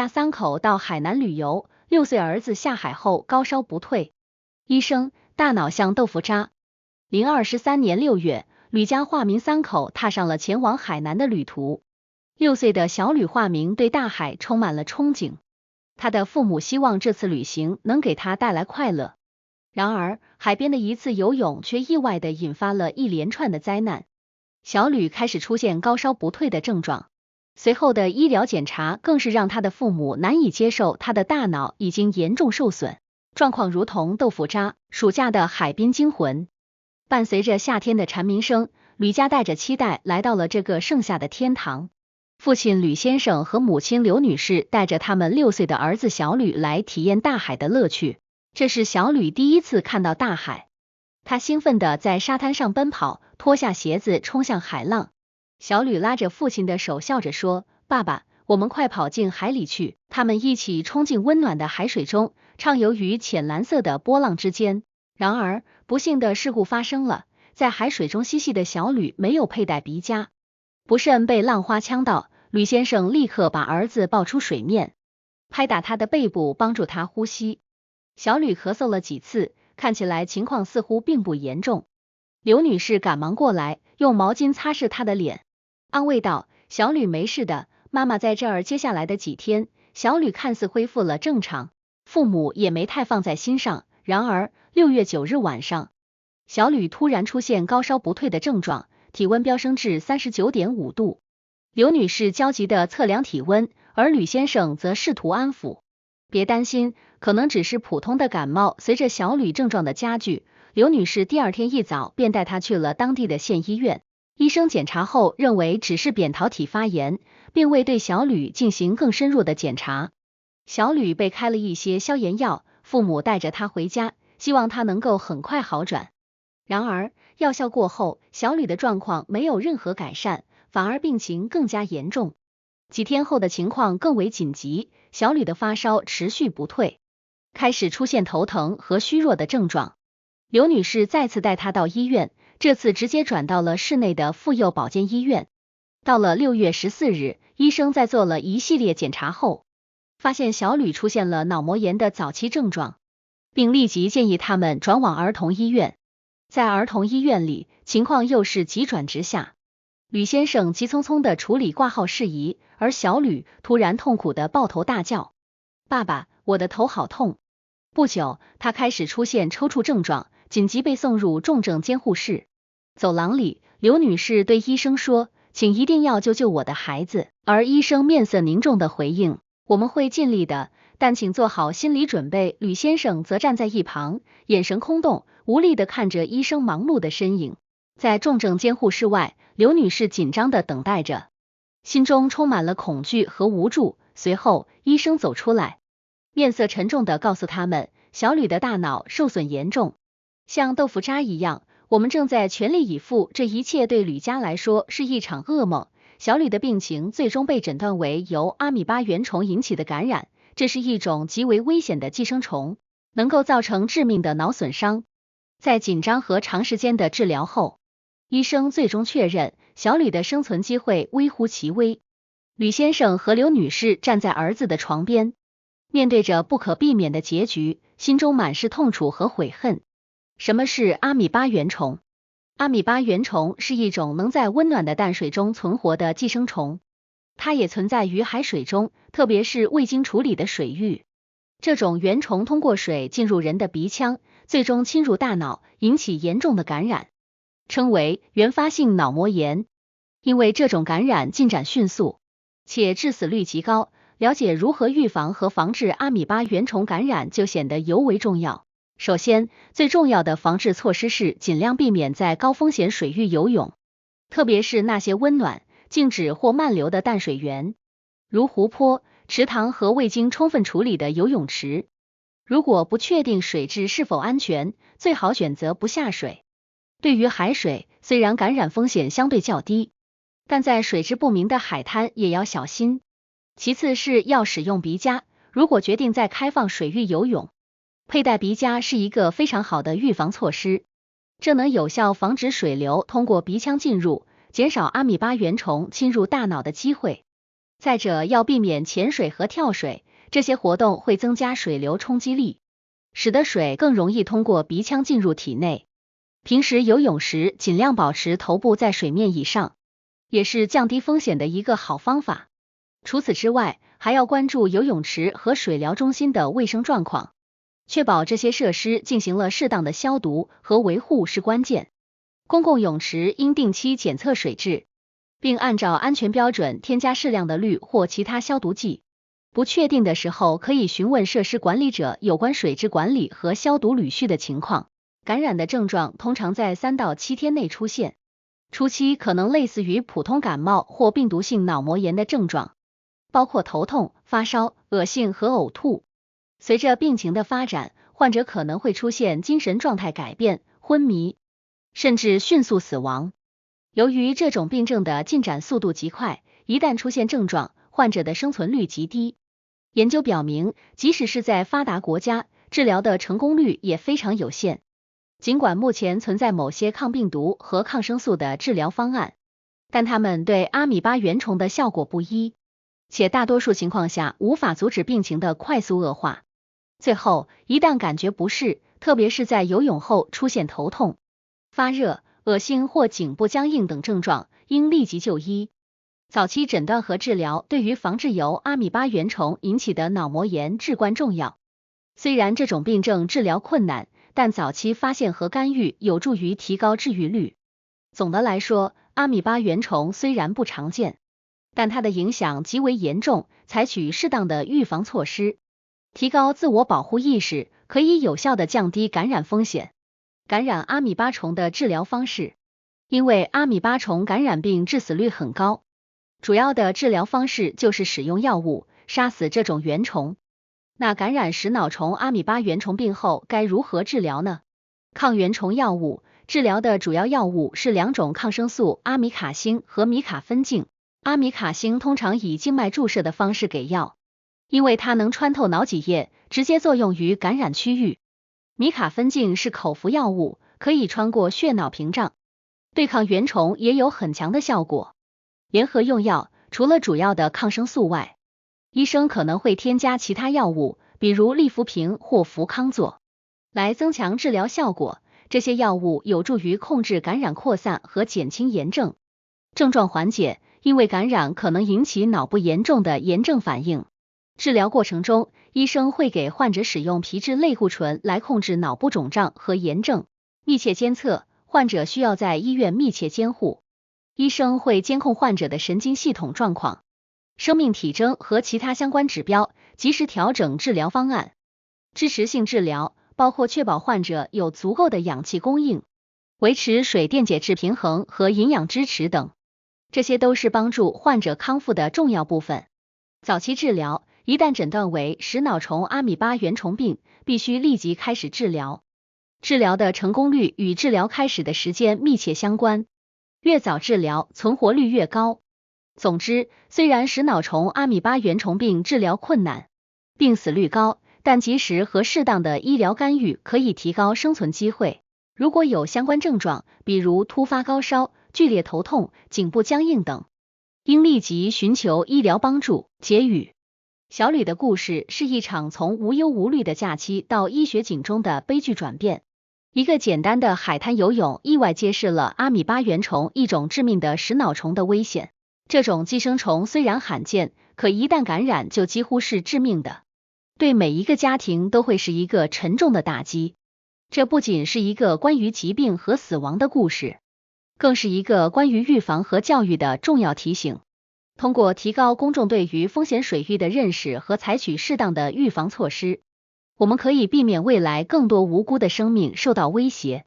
家3口到海南旅游，6岁儿子下海后高烧不退，医生大脑像豆腐渣。2023年6月，吕家化名3口踏上了前往海南的旅途。6岁的小吕化名对大海充满了憧憬，他的父母希望这次旅行能给他带来快乐。然而，海边的一次游泳却意外地引发了一连串的灾难。小吕开始出现高烧不退的症状，随后的医疗检查更是让他的父母难以接受，他的大脑已经严重受损，状况如同豆腐渣。暑假的海滨惊魂，伴随着夏天的蝉鸣声，吕家带着期待来到了这个盛夏的天堂。父亲吕先生和母亲刘女士带着他们6岁的儿子小吕来体验大海的乐趣。这是小吕第一次看到大海，他兴奋地在沙滩上奔跑，脱下鞋子冲向海浪。小吕拉着父亲的手笑着说，爸爸，我们快跑进海里去。他们一起冲进温暖的海水中，畅游于浅蓝色的波浪之间。然而，不幸的事故发生了，在海水中嬉戏的小吕没有佩戴鼻夹，不慎被浪花呛到。吕先生立刻把儿子抱出水面，拍打他的背部，帮助他呼吸。小吕咳嗽了几次，看起来情况似乎并不严重。刘女士赶忙过来，用毛巾擦拭他的脸，安慰道，小吕没事的，妈妈在这儿。接下来的几天，小吕看似恢复了正常，父母也没太放在心上。然而6月9日晚上，小吕突然出现高烧不退的症状，体温飙升至39.5度。刘女士焦急地测量体温，而吕先生则试图安抚，别担心，可能只是普通的感冒。随着小吕症状的加剧，刘女士第二天一早便带他去了当地的县医院。医生检查后认为只是扁桃体发炎，并未对小吕进行更深入的检查。小吕被开了一些消炎药，父母带着他回家，希望他能够很快好转。然而，药效过后，小吕的状况没有任何改善，反而病情更加严重。几天后的情况更为紧急，小吕的发烧持续不退，开始出现头疼和虚弱的症状。刘女士再次带他到医院，这次直接转到了市内的妇幼保健医院。到了6月14日，医生在做了一系列检查后，发现小吕出现了脑膜炎的早期症状，并立即建议他们转往儿童医院。在儿童医院里，情况又是急转直下。吕先生急匆匆地处理挂号事宜，而小吕突然痛苦地抱头大叫，爸爸，我的头好痛。不久，他开始出现抽搐症状，紧急被送入重症监护室。走廊里，刘女士对医生说，请一定要救救我的孩子。而医生面色凝重地回应，我们会尽力的，但请做好心理准备。吕先生则站在一旁，眼神空洞，无力地看着医生忙碌的身影。在重症监护室外，刘女士紧张地等待着，心中充满了恐惧和无助。随后，医生走出来，面色沉重地告诉他们，小吕的大脑受损严重，像豆腐渣一样。我们正在全力以赴，这一切对吕家来说是一场噩梦。小吕的病情最终被诊断为由阿米巴原虫引起的感染，这是一种极为危险的寄生虫，能够造成致命的脑损伤。在紧张和长时间的治疗后，医生最终确认小吕的生存机会微乎其微。吕先生和刘女士站在儿子的床边，面对着不可避免的结局，心中满是痛楚和悔恨。什么是阿米巴原虫？阿米巴原虫是一种能在温暖的淡水中存活的寄生虫，它也存在于海水中，特别是未经处理的水域。这种原虫通过水进入人的鼻腔，最终侵入大脑，引起严重的感染，称为原发性脑膜炎。因为这种感染进展迅速，且致死率极高，了解如何预防和防治阿米巴原虫感染就显得尤为重要。首先，最重要的防治措施是尽量避免在高风险水域游泳，特别是那些温暖、静止或慢流的淡水源，如湖泊、池塘和未经充分处理的游泳池。如果不确定水质是否安全，最好选择不下水。对于海水，虽然感染风险相对较低，但在水质不明的海滩也要小心。其次是要使用鼻夹，如果决定在开放水域游泳，佩戴鼻夹是一个非常好的预防措施，这能有效防止水流通过鼻腔进入，减少阿米巴原虫侵入大脑的机会。再者，要避免潜水和跳水，这些活动会增加水流冲击力，使得水更容易通过鼻腔进入体内。平时游泳时尽量保持头部在水面以上，也是降低风险的一个好方法。除此之外，还要关注游泳池和水疗中心的卫生状况，确保这些设施进行了适当的消毒和维护是关键。公共泳池应定期检测水质，并按照安全标准添加适量的氯或其他消毒剂。不确定的时候，可以询问设施管理者有关水质管理和消毒捋序的情况。感染的症状通常在3到7天内出现，初期可能类似于普通感冒或病毒性脑膜炎的症状，包括头痛、发烧、恶心和呕吐。随着病情的发展，患者可能会出现精神状态改变、昏迷，甚至迅速死亡。由于这种病症的进展速度极快，一旦出现症状，患者的生存率极低。研究表明，即使是在发达国家，治疗的成功率也非常有限。尽管目前存在某些抗病毒和抗生素的治疗方案，但它们对阿米巴原虫的效果不一，且大多数情况下无法阻止病情的快速恶化。最后，一旦感觉不适，特别是在游泳后出现头痛、发热、恶心或颈部僵硬等症状，应立即就医。早期诊断和治疗对于防治由阿米巴原虫引起的脑膜炎至关重要。虽然这种病症治疗困难，但早期发现和干预有助于提高治愈率。总的来说，阿米巴原虫虽然不常见，但它的影响极为严重，采取适当的预防措施，提高自我保护意识，可以有效的降低感染风险。感染阿米巴虫的治疗方式，因为阿米巴虫感染病致死率很高，主要的治疗方式就是使用药物杀死这种原虫。那感染食脑虫阿米巴原虫病后该如何治疗呢？抗原虫药物治疗的主要药物是2种抗生素阿米卡星和米卡芬净。阿米卡星通常以静脉注射的方式给药，因为它能穿透脑脊液，直接作用于感染区域。米卡芬净是口服药物，可以穿过血脑屏障，对抗原虫也有很强的效果。联合用药除了主要的抗生素外，医生可能会添加其他药物，比如利福平或福康唑，来增强治疗效果。这些药物有助于控制感染扩散和减轻炎症症状缓解，因为感染可能引起脑部严重的炎症反应。治疗过程中，医生会给患者使用皮质类固醇来控制脑部肿胀和炎症。密切监测，患者需要在医院密切监护，医生会监控患者的神经系统状况、生命体征和其他相关指标，及时调整治疗方案。支持性治疗包括确保患者有足够的氧气供应，维持水电解质平衡和营养支持等，这些都是帮助患者康复的重要部分。早期治疗，一旦诊断为食脑虫阿米巴原虫病，必须立即开始治疗。治疗的成功率与治疗开始的时间密切相关，越早治疗，存活率越高。总之，虽然食脑虫阿米巴原虫病治疗困难，病死率高，但及时和适当的医疗干预可以提高生存机会。如果有相关症状，比如突发高烧、剧烈头痛、颈部僵硬等，应立即寻求医疗帮助。结语：小吕的故事是一场从无忧无虑的假期到医学警钟的悲剧转变。一个简单的海滩游泳意外揭示了阿米巴原虫一种致命的食脑虫的危险。这种寄生虫虽然罕见，可一旦感染就几乎是致命的，对每一个家庭都会是一个沉重的打击。这不仅是一个关于疾病和死亡的故事，更是一个关于预防和教育的重要提醒。通过提高公众对于风险水域的认识和采取适当的预防措施，我们可以避免未来更多无辜的生命受到威胁。